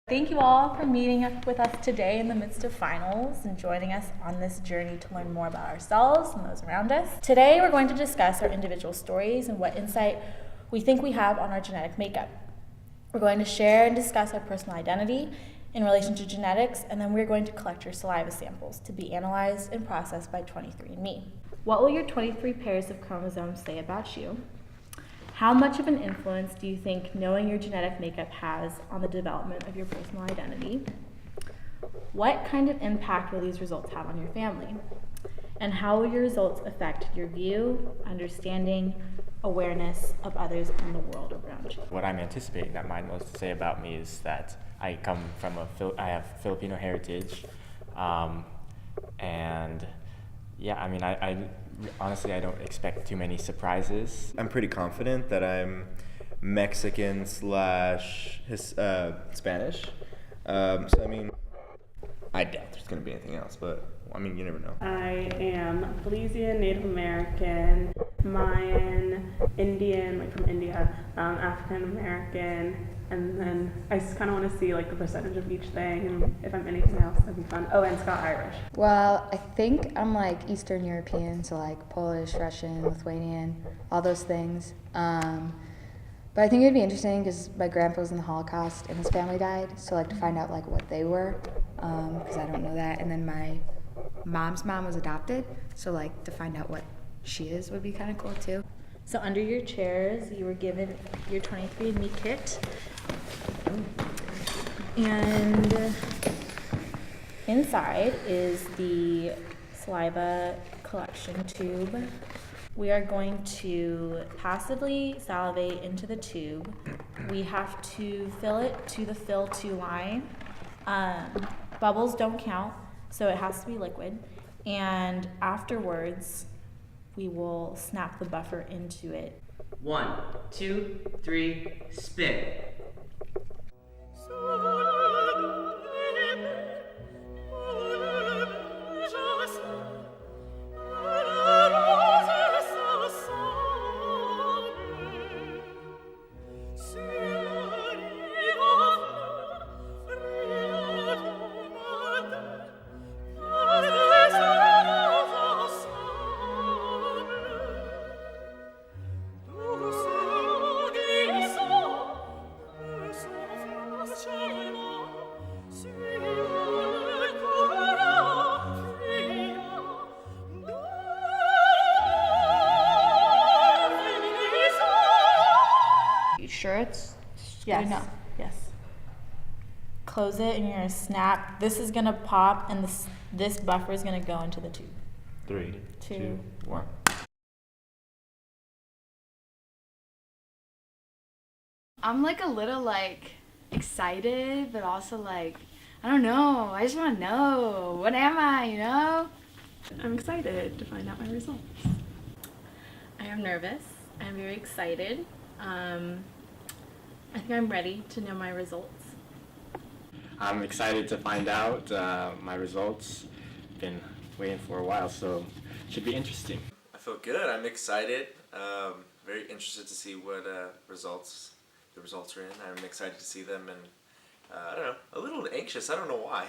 Thank you all for meeting up with us today in the midst of finals and joining us on this journey to learn more about ourselves and those around us. Today we're going to discuss our individual stories and what insight we think we have on our genetic makeup. We're going to share and discuss our personal identity in relation to genetics, and then we're going to collect your saliva samples to be analyzed and processed by 23andMe. What will your 23 pairs of chromosomes say about you? How much of an influence do you think knowing your genetic makeup has on the development of your personal identity? What kind of impact will these results have on your family? And how will your results affect your view, understanding, awareness of others in the world around you? What I'm anticipating that mine will say about me is that I come from I have Filipino heritage, and yeah, I mean, I honestly, I don't expect too many surprises. I'm pretty confident that I'm Mexican / Spanish. So I mean, I doubt there's gonna be anything else, but I mean, you never know. I am Belizean, Native American, Mayan, Indian, like from India, African American, and then I just kind of want to see like the percentage of each thing, and if I'm anything else, that'd be fun. Oh, and Scott Irish. Well, I think I'm like Eastern European, so like Polish, Russian, Lithuanian, all those things. But I think it'd be interesting because my grandpa was in the Holocaust and his family died, so like to find out like what they were, because I don't know that. And then my mom's mom was adopted, so like to find out what she is would be kind of cool too. So under your chairs, you were given your 23andMe kit. And inside is the saliva collection tube. We are going to passively salivate into the tube. We have to fill it to the fill to line. Bubbles don't count, so it has to be liquid. And afterwards, we will snap the buffer into it. 1, 2, 3, spin. You sure it's Yes. good enough? Yes. Close it and you're gonna snap. This is gonna pop and this buffer is gonna go into the tube. 3, 2, 1. I'm like a little like excited, but also like, I don't know. I just want to know. What am I, you know? I'm excited to find out my results. I am nervous. I'm very excited. I think I'm ready to know my results. I'm excited to find out my results. Been waiting for a while, so should be interesting. I feel good. I'm excited. Very interested to see what the results are in. I'm excited to see them, and I don't know, a little anxious. I don't know why,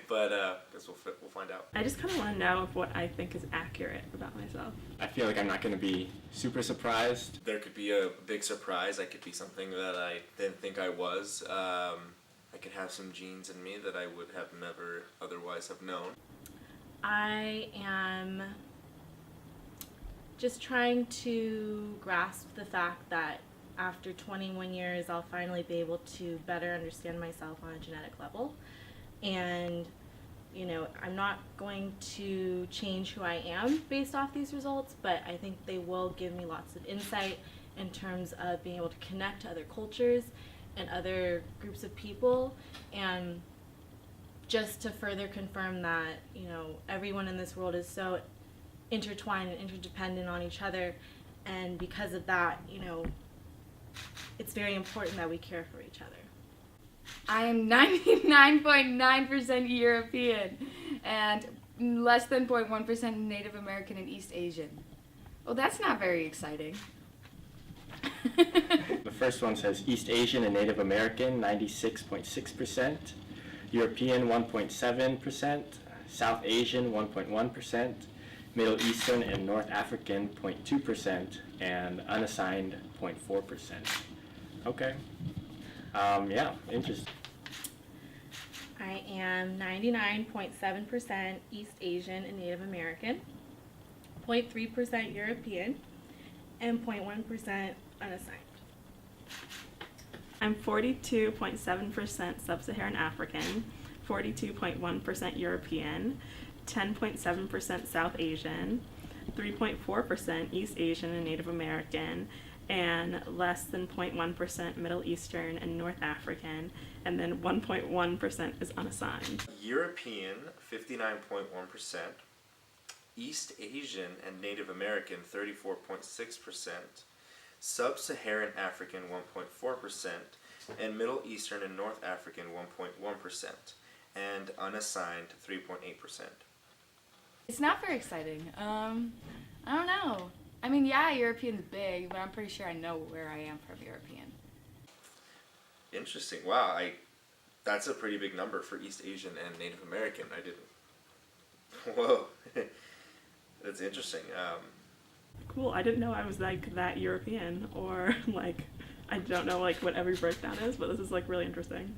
but I guess we'll find out. I just kind of want to know if what I think is accurate about myself. I feel like I'm not going to be super surprised. There could be a big surprise. I could be something that I didn't think I was. I could have some genes in me that I would have never otherwise have known. I am just trying to grasp the fact that after 21 years, I'll finally be able to better understand myself on a genetic level. And, you know, I'm not going to change who I am based off these results, but I think they will give me lots of insight in terms of being able to connect to other cultures and other groups of people, and just to further confirm that, you know, everyone in this world is so intertwined and interdependent on each other, and because of that, you know, it's very important that we care for each other. I am 99.9% European and less than 0.1% Native American and East Asian. Well, that's not very exciting. The first one says East Asian and Native American, 96.6%, European, 1.7%, South Asian, 1.1%, Middle Eastern and North African, 0.2%, and unassigned, 0.4%. Okay. Yeah, interesting. I am 99.7% East Asian and Native American, 0.3% European, and 0.1% unassigned. I'm 42.7% Sub-Saharan African, 42.1% European, 10.7% South Asian, 3.4% East Asian and Native American, and less than 0.1% Middle Eastern and North African, and then 1.1% is unassigned. European, 59.1%. East Asian and Native American, 34.6%. Sub-Saharan African, 1.4%. And Middle Eastern and North African, 1.1%. And unassigned, 3.8%. It's not very exciting. I don't know. I mean, yeah, European's big, but I'm pretty sure I know where I am from European. Interesting. Wow, that's a pretty big number for East Asian and Native American. I didn't. Whoa, that's interesting. Cool. I didn't know I was like that European, or like I don't know like what every breakdown is, but this is like really interesting.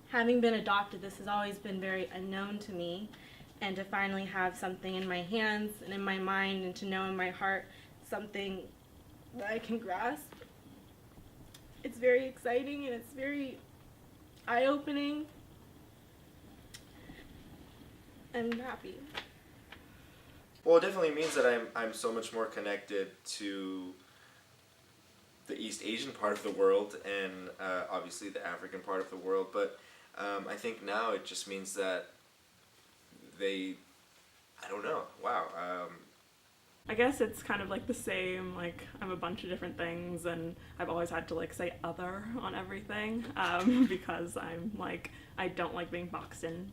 Having been adopted, this has always been very unknown to me, and to finally have something in my hands and in my mind and to know in my heart something that I can grasp, it's very exciting and it's very eye-opening. I'm happy. Well, it definitely means that I'm so much more connected to the East Asian part of the world and obviously the African part of the world. But I think now it just means that I don't know. Wow. I guess it's kind of like the same, like I'm a bunch of different things and I've always had to like say other on everything because I'm like, I don't like being boxed in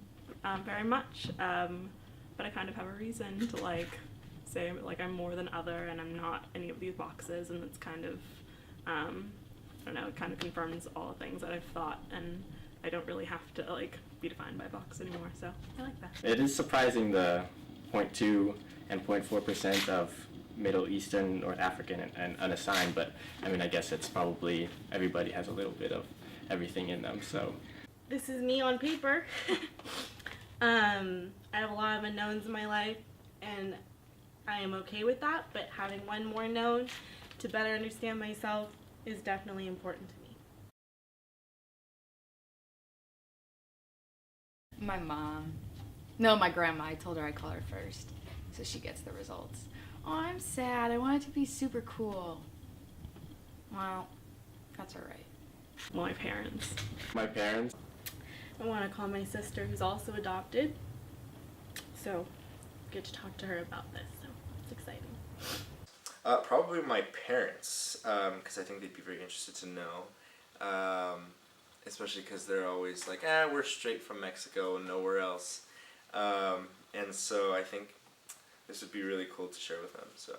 very much, but I kind of have a reason to like say like I'm more than other and I'm not any of these boxes, and it's kind of, I don't know, it kind of confirms all the things that I've thought, and I don't really have to like be defined by a box anymore, so I like that. It is surprising the 0.2 and 0.4% of Middle Eastern, North African, and unassigned, but I mean, I guess it's probably everybody has a little bit of everything in them, so. This is me on paper. I have a lot of unknowns in my life, and I am okay with that, but having one more known to better understand myself is definitely important to me. My mom. No, my grandma. I told her I'd call her first, so she gets the results. Oh, I'm sad. I want it to be super cool. Well, that's alright. Well, my parents. My parents. I want to call my sister, who's also adopted, so get to talk to her about this, so it's exciting. Probably my parents, because I think they'd be very interested to know, especially because they're always like, we're straight from Mexico and nowhere else. And so I think this would be really cool to share with them, so.